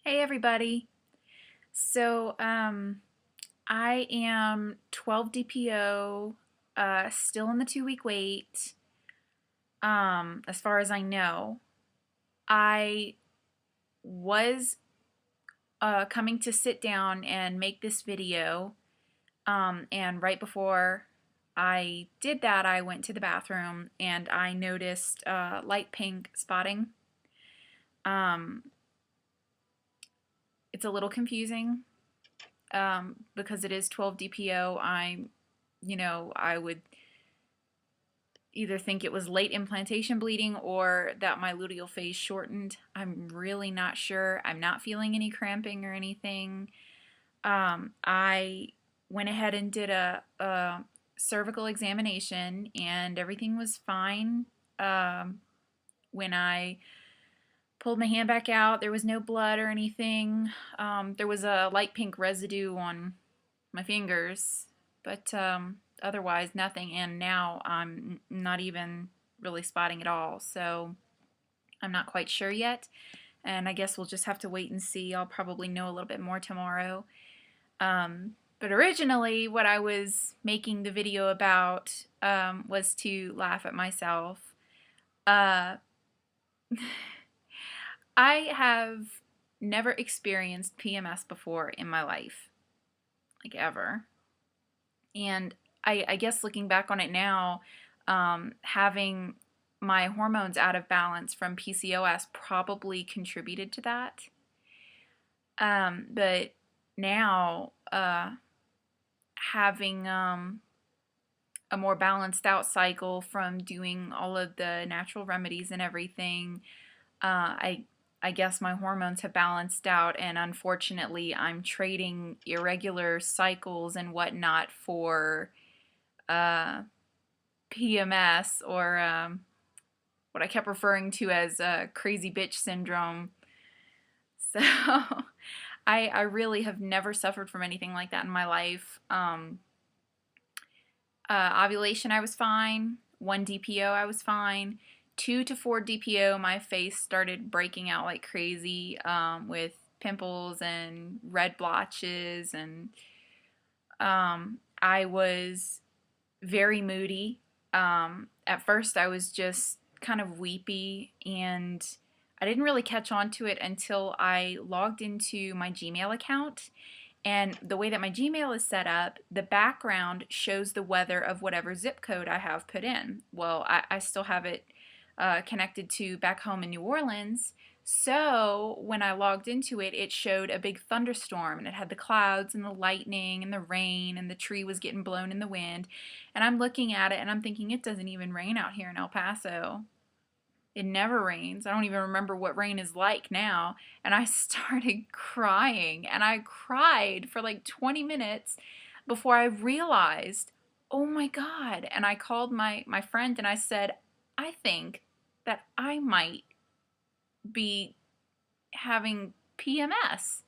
Hey everybody. So I am 12 DPO, still in the 2 week wait. As far as I know, I was coming to sit down and make this video. And right before I did that, I went to the bathroom and I noticed light pink spotting. Um, it's a little confusing because it is 12 DPO. I would either think it was late implantation bleeding or that my luteal phase shortened. I'm really not sure. I'm not feeling any cramping or anything. I went ahead and did a cervical examination and everything was fine. When I pulled my hand back out, there was no blood or anything. There was a light pink residue on my fingers, but otherwise nothing. And now I'm not even really spotting at all, so I'm not quite sure yet, and I guess we'll just have to wait and see. I'll probably know a little bit more tomorrow. But originally what I was making the video about was to laugh at myself. uh, I have never experienced PMS before in my life, like ever. And I guess looking back on it now, having my hormones out of balance from PCOS probably contributed to that. But now, having a more balanced out cycle from doing all of the natural remedies and everything, I guess my hormones have balanced out, and unfortunately I'm trading irregular cycles and whatnot for PMS, or what I kept referring to as crazy bitch syndrome. So I really have never suffered from anything like that in my life. Ovulation, I was fine. 1 DPO, I was fine. 2 to 4 DPO, my face started breaking out like crazy, with pimples and red blotches, and I was very moody. At first, I was just kind of weepy, and I didn't really catch on to it until I logged into my Gmail account. And the way that my Gmail is set up, the background shows the weather of whatever zip code I have put in. Well, I still have it connected to back home in New Orleans. So when I logged into it, it showed a big thunderstorm, and it had the clouds and the lightning and the rain, and the tree was getting blown in the wind. And I'm looking at it and I'm thinking, it doesn't even rain out here in El Paso. It never rains. I don't even remember what rain is like now. And I started crying, and I cried for like 20 minutes before I realized, oh my God. And I called my friend and I said, I think that I might be having PMS.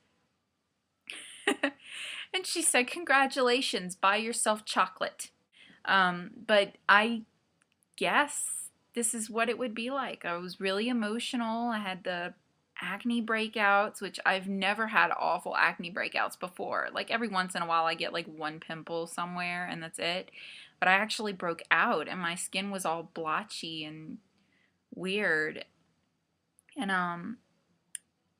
And she said, congratulations, buy yourself chocolate. But I guess this is what it would be like. I was really emotional. I had the acne breakouts, which I've never had awful acne breakouts before. Like every once in a while I get like one pimple somewhere and that's it. But I actually broke out and my skin was all blotchy and weird. And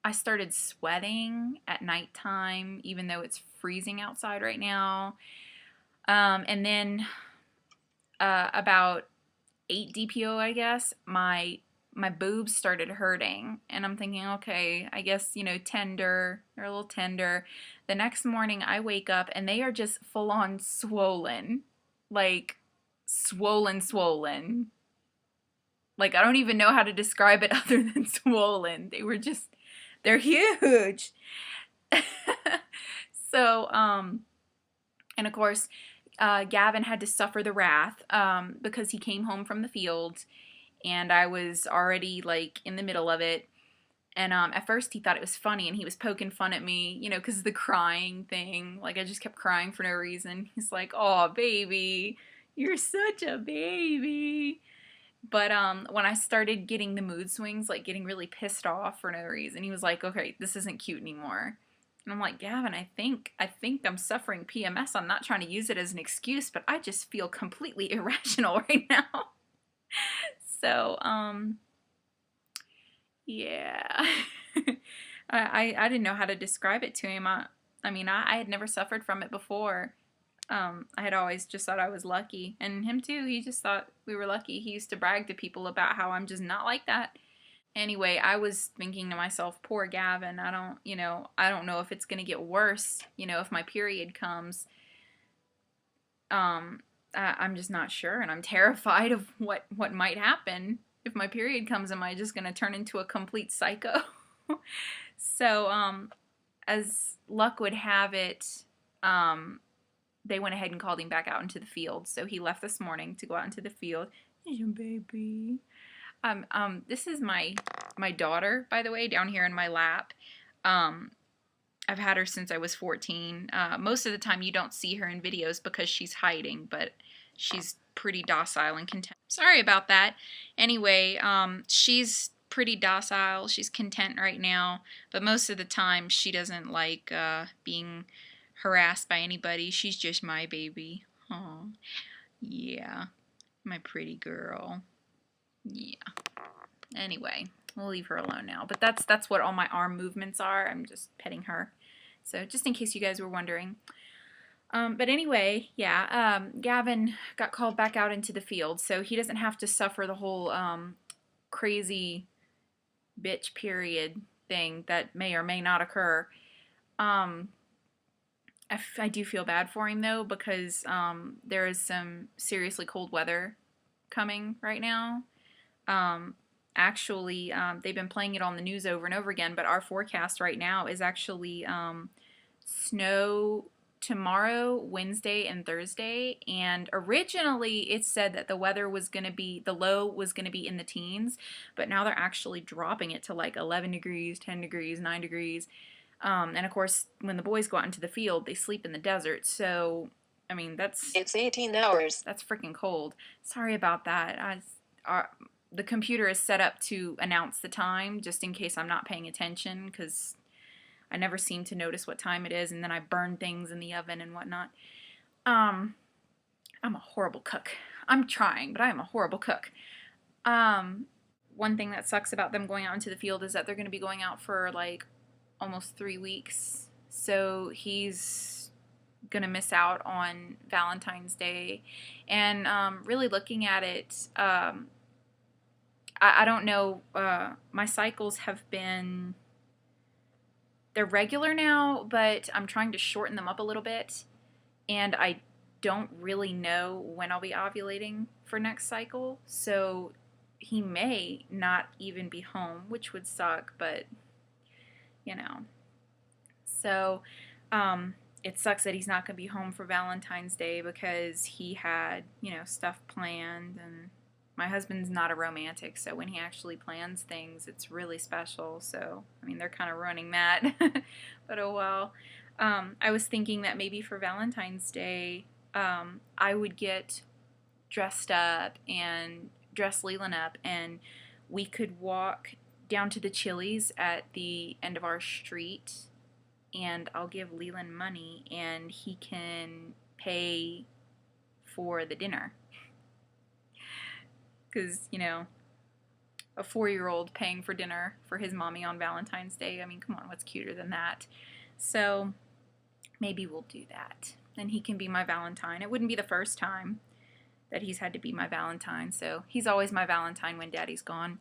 I started sweating at nighttime, even though it's freezing outside right now. And then about 8 DPO, I guess, my boobs started hurting, and I'm thinking, okay, I guess, tender, they're a little tender. The next morning I wake up and they are just full on swollen, like swollen. Like I don't even know how to describe it other than swollen. They're huge. So, and of course, Gavin had to suffer the wrath because he came home from the field and I was already like in the middle of it. And at first he thought it was funny and he was poking fun at me, because of the crying thing. Like I just kept crying for no reason. He's like, "Oh, baby, you're such a baby." But when I started getting the mood swings, like getting really pissed off for no reason, he was like, "Okay, this isn't cute anymore." And I'm like, "Gavin, I think I'm suffering PMS. I'm not trying to use it as an excuse, but I just feel completely irrational right now." So, yeah. I didn't know how to describe it to him. I mean, I had never suffered from it before. I had always just thought I was lucky. And him too, he just thought we were lucky. He used to brag to people about how I'm just not like that. Anyway, I was thinking to myself, poor Gavin, I don't know if it's going to get worse, if my period comes. I'm just not sure, and I'm terrified of what might happen if my period comes. Am I just going to turn into a complete psycho? So, as luck would have it, they went ahead and called him back out into the field. So he left this morning to go out into the field. Your baby. This is my daughter, by the way, down here in my lap. I've had her since I was 14. Most of the time you don't see her in videos because she's hiding, but she's pretty docile and content. Sorry about that. Anyway, she's pretty docile. She's content right now, but most of the time she doesn't like being harassed by anybody. She's just my baby. Oh, yeah, my pretty girl. Yeah. Anyway, we'll leave her alone now. But that's what all my arm movements are. I'm just petting her. So just in case you guys were wondering. But anyway, yeah, Gavin got called back out into the field, so he doesn't have to suffer the whole crazy bitch period thing that may or may not occur. I do feel bad for him though, because there is some seriously cold weather coming right now. Actually, they've been playing it on the news over and over again, but our forecast right now is actually snow tomorrow, Wednesday, and Thursday. And originally it said that the weather was going to be, the low was going to be in the teens, but now they're actually dropping it to like 11 degrees, 10 degrees, 9 degrees. And of course, when the boys go out into the field, they sleep in the desert. So, I mean, it's 18 hours. That's freaking cold. Sorry about that. The computer is set up to announce the time just in case I'm not paying attention, because I never seem to notice what time it is, and then I burn things in the oven and whatnot. I'm a horrible cook. I'm trying, but I am a horrible cook. One thing that sucks about them going out into the field is that they're going to be going out for like almost 3 weeks. So he's going to miss out on Valentine's Day. And really looking at it, I don't know, my cycles have been, they're regular now, but I'm trying to shorten them up a little bit, and I don't really know when I'll be ovulating for next cycle, so he may not even be home, which would suck, but, So, it sucks that he's not going to be home for Valentine's Day because he had, stuff planned, and my husband's not a romantic, so when he actually plans things, it's really special. So, I mean, they're kind of running that, but oh well. I was thinking that maybe for Valentine's Day, I would get dressed up and dress Leland up, and we could walk down to the Chili's at the end of our street, and I'll give Leland money, and he can pay for the dinner. Because, a 4-year-old paying for dinner for his mommy on Valentine's Day. I mean, come on, what's cuter than that? So, maybe we'll do that. And he can be my Valentine. It wouldn't be the first time that he's had to be my Valentine. So, he's always my Valentine when Daddy's gone.